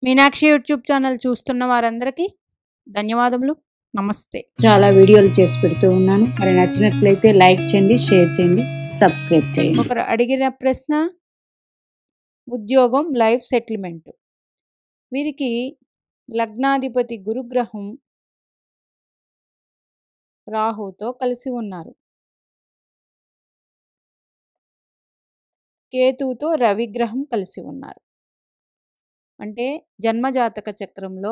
Meenakshi YouTube channel చూస్తున్న వారందరికీ ధన్యవాదములు. నమస్తే. చాలా వీడియోలు చేసి పెడుతూ ఉన్నాను. మరి నచ్చినట్లయితే లైక్ చేయండి, షేర్ చేయండి, సబ్స్క్రైబ్ చేయండి. ఒకరు అడిగిన ప్రశ్న ఉద్యోగం, లైఫ్ సెటిల్మెంట్. వీరికి లగ్నాధిపతి గురుగ్రహం రాహుతో కలిసి ఉన్నారు. కేతువుతో రవిగ్రహం కలిసి ఉన్నారు. అంటే జన్మజాతక చక్రంలో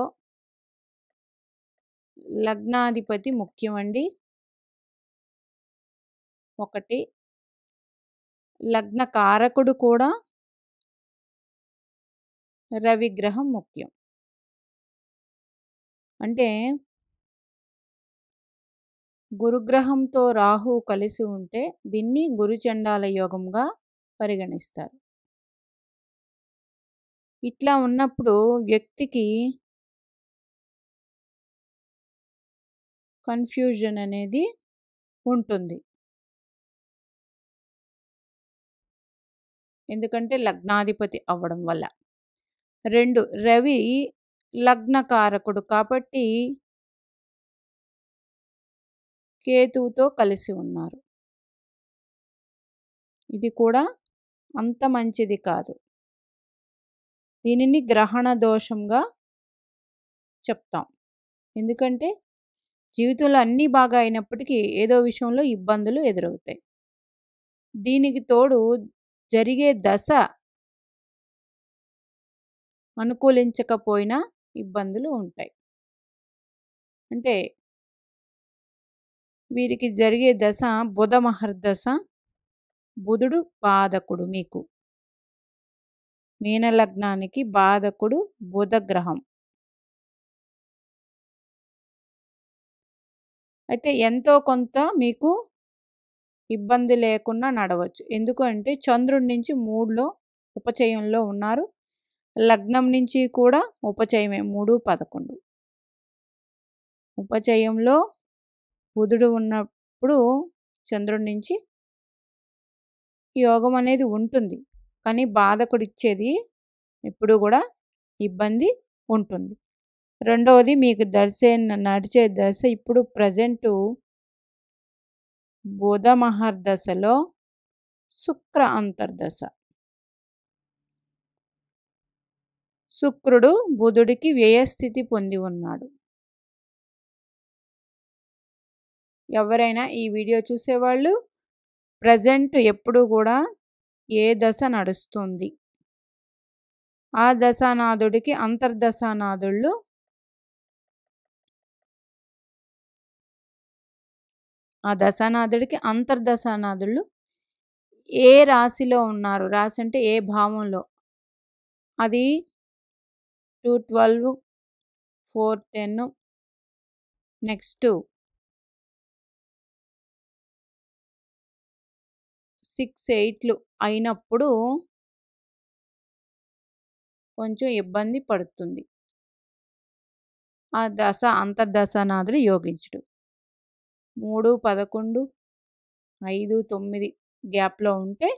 లగ్నాధిపతి ముఖ్యమండి. ఒకటి లగ్న కారకుడు కూడా రవిగ్రహం ముఖ్యం. అంటే గురుగ్రహంతో రాహు కలిసి ఉంటే దీన్ని గురుచండాల యోగంగా పరిగణిస్తారు. ఇట్లా ఉన్నప్పుడు వ్యక్తికి కన్ఫ్యూజన్ అనేది ఉంటుంది. ఎందుకంటే లగ్నాధిపతి అవ్వడం వల్ల. 2 రవి లగ్నకారకుడు కాబట్టి కేతువుతో కలిసి ఉన్నారు. ఇది కూడా అంత మంచిది కాదు. దీనిని గ్రహణ దోషంగా చెప్తాం. ఎందుకంటే జీవితంలో అన్నీ బాగా అయినప్పటికీ ఏదో విషయంలో ఇబ్బందులు ఎదురవుతాయి. దీనికి తోడు జరిగే దశ అనుకూలించకపోయినా ఇబ్బందులు ఉంటాయి. అంటే వీరికి జరిగే దశ బుధ మహర్దశ. బుధుడు బాధకుడు. మీకు మీనలగ్నానికి బాధకుడు బుధ గ్రహం. అయితే ఎంతో కొంత మీకు ఇబ్బంది లేకుండా నడవచ్చు. ఎందుకంటే చంద్రుడి నుంచి 3లో ఉపచయంలో ఉన్నారు. లగ్నం నుంచి కూడా ఉపచయమే 3, 11. ఉపచయంలో బుధుడు ఉన్నప్పుడు చంద్రుడి నుంచి యోగం అనేది ఉంటుంది. కానీ బాధకుడు ఇచ్చేది ఎప్పుడు కూడా ఇబ్బంది ఉంటుంది. రెండవది మీకు నడిచే దశ ఇప్పుడు ప్రజెంటు బుధ మహర్దశలో శుక్ర అంతర్దశ. శుక్రుడు బుధుడికి వ్యయస్థితి పొంది ఉన్నాడు. ఎవరైనా ఈ వీడియో చూసేవాళ్ళు ప్రజెంట్ ఎప్పుడు కూడా ఏ దశ నడుస్తుంది, ఆ దశానాథుడికి అంతర్దశానాథుళ్ళు అంతర్దశానాథుళ్ళు ఏ రాశిలో ఉన్నారు, రాశి అంటే ఏ భావంలో, అది 212, 410, నెక్స్ట్ 6, 8 అయినప్పుడు కొంచెం ఇబ్బంది పడుతుంది ఆ దశ అంతర్దశానాథుడు యోగించడు. 3, 11, 5, 9 గ్యాప్లో ఉంటే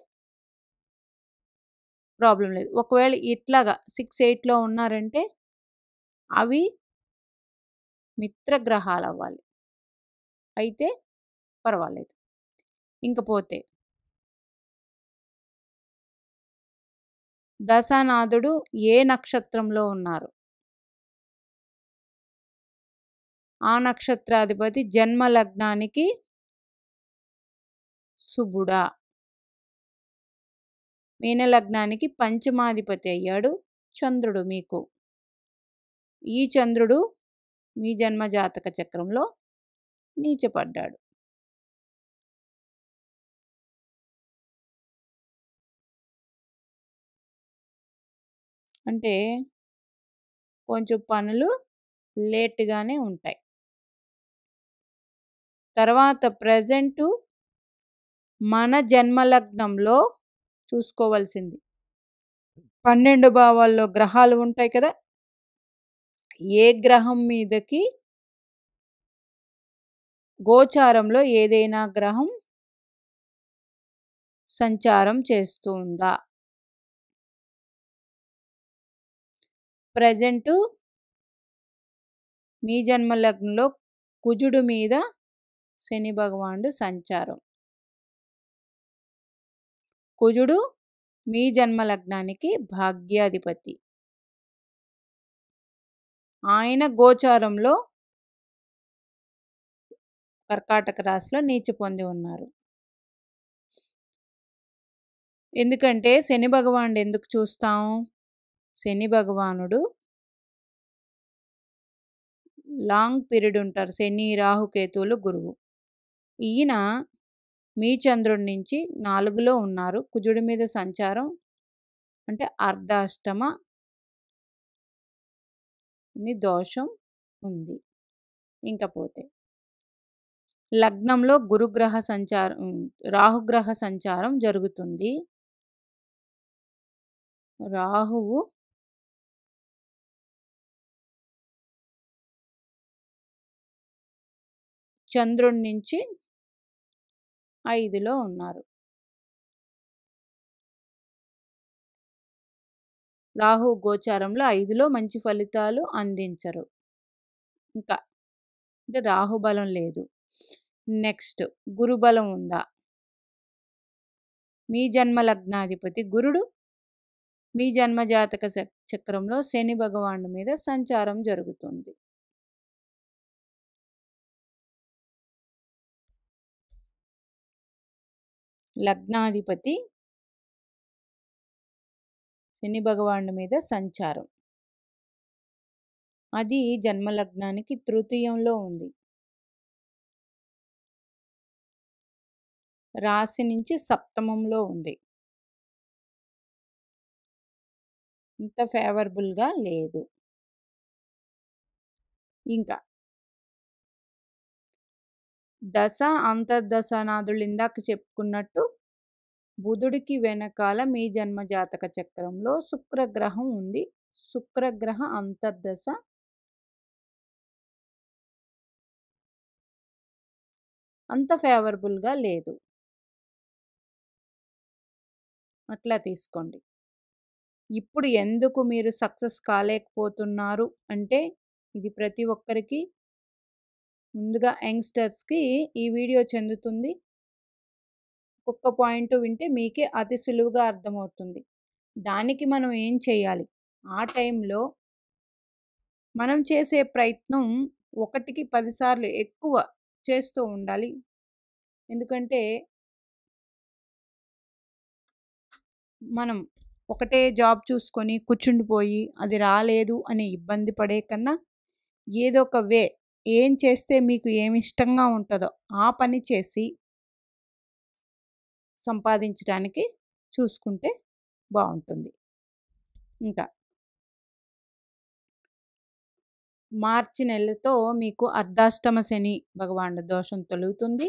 ప్రాబ్లం లేదు. ఒకవేళ ఇట్లాగా 6, 8లో ఉన్నారంటే అవి మిత్రగ్రహాలు అవ్వాలి, అయితే పర్వాలేదు. ఇంకపోతే దశానాథుడు ఏ నక్షత్రంలో ఉన్నారు, ఆ నక్షత్రాధిపతి జన్మ లగ్నానికి శుభుడా. మీనలగ్నానికి పంచమాధిపతి అయ్యాడు చంద్రుడు మీకు. ఈ చంద్రుడు మీ జన్మజాతక చక్రంలో నీచపడ్డాడు. అంటే కొంచెం పనులు లేట్గానే ఉంటాయి. తర్వాత ప్రజెంటు మన జన్మలగ్నంలో చూసుకోవాల్సింది 12 భావాల్లో గ్రహాలు ఉంటాయి కదా, ఏ గ్రహం మీదకి గోచారంలో ఏదైనా గ్రహం సంచారం చేస్తుందా, ప్రెజెంటు మీ జన్మ లగ్నంలో కుజుడు మీద శని భగవానుడు సంచారం. కుజుడు మీ జన్మ లగ్నానికి భాగ్యాధిపతి. ఆయన గోచారంలో కర్కాటక రాశిలో నీచ పొంది ఉన్నారు. ఎందుకంటే శని భగవానుడు ఎందుకు చూస్తాం? శని భగవానుడు లాంగ్ పీరియడ్ ఉంటారు. శని, రాహు, కేతువులు, గురువు. ఈయన మీ చంద్రుడి నుంచి 4లో ఉన్నారు. కుజుడి మీద సంచారం అంటే అర్ధాష్టమ దోషం ఉంది. ఇంకపోతే లగ్నంలో గురుగ్రహ సంచారం, రాహుగ్రహ సంచారం జరుగుతుంది. రాహువు చంద్రుడి నుంచి 5లో ఉన్నారు. రాహు గోచారంలో 5లో మంచి ఫలితాలు అందించరు. ఇంకా అంటే రాహు బలం లేదు. నెక్స్ట్ గురుబలం ఉందా? మీ జన్మ లగ్నాధిపతి గురుడు మీ జన్మ జాతక చక్రంలో శని భగవానుడి మీద సంచారం జరుగుతుంది. లగ్నాధిపతి శని భగవానుడి మీద సంచారం, అది జన్మలగ్నానికి తృతీయంలో ఉంది. రాశి నుంచి సప్తమంలో ఉంది. ఇంత ఫేవరబుల్గా లేదు. ఇంకా దశ అంతర్దశనాథులు ఇందాక చెప్పుకున్నట్టు బుధుడికి వెనకాల మీ జన్మ జాతక చక్రంలో శుక్రగ్రహం ఉంది. శుక్రగ్రహ అంతర్దశ అంత ఫేవరబుల్గా లేదు. అట్లా తీసుకోండి. ఇప్పుడు ఎందుకు మీరు సక్సెస్ కాలేకపోతున్నారు అంటే, ఇది ప్రతి ఒక్కరికి, ముందుగా యంగ్స్టర్స్కి ఈ వీడియో చెందుతుంది. ఒక్క పాయింట్ వింటే మీకే అతి సులువుగా అర్థమవుతుంది. దానికి మనం ఏం చేయాలి? ఆ టైంలో మనం చేసే ప్రయత్నం 1కి 10 సార్లు ఎక్కువ చేస్తూ ఉండాలి. ఎందుకంటే మనం ఒకటే జాబ్ చూసుకొని కూర్చుండిపోయి అది రాలేదు అని ఇబ్బంది పడే కన్నా, ఏదో ఒక వే, ఏం చేస్తే మీకు ఏమి ఇష్టంగా ఉంటుందో ఆ పని చేసి సంపాదించడానికి చూసుకుంటే బాగుంటుంది. ఇంకా మార్చి నెలతో మీకు అర్ధాష్టమ శని భగవానుడి దోషం తొలుగుతుంది.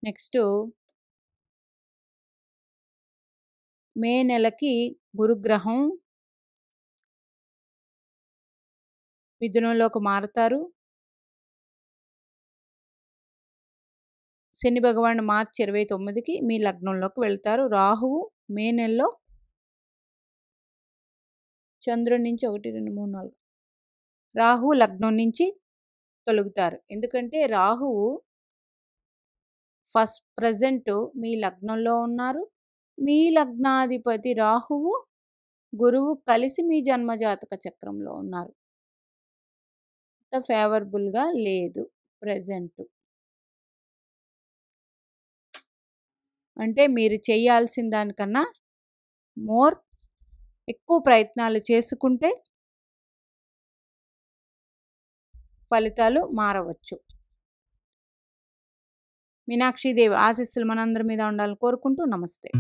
నెక్స్ట్ మే నెలకి గురుగ్రహం మిథునంలోకి మారుతారు. శని భగవానుడు మార్చి 29కి మీ లగ్నంలోకి వెళ్తారు. రాహువు మే నెలలో చంద్రుడి నుంచి 1, 2, 3, 4 రాహువు లగ్నం నుంచి తొలుగుతారు. ఎందుకంటే రాహువు ప్రజెంట్ మీ లగ్నంలో ఉన్నారు. మీ లగ్నాధిపతి రాహువు గురువు కలిసి మీ జన్మజాతక చక్రంలో ఉన్నారు. అంత ఫేవరబుల్గా లేదు ప్రజెంట్. అంటే మీరు చేయాల్సిన దానికన్నా ఎక్కువ ప్రయత్నాలు చేసుకుంటే ఫలితాలు మారవచ్చు. మీనాక్షిదేవి ఆశీస్సులు మనందరి మీద ఉండాలని కోరుకుంటూ నమస్తే.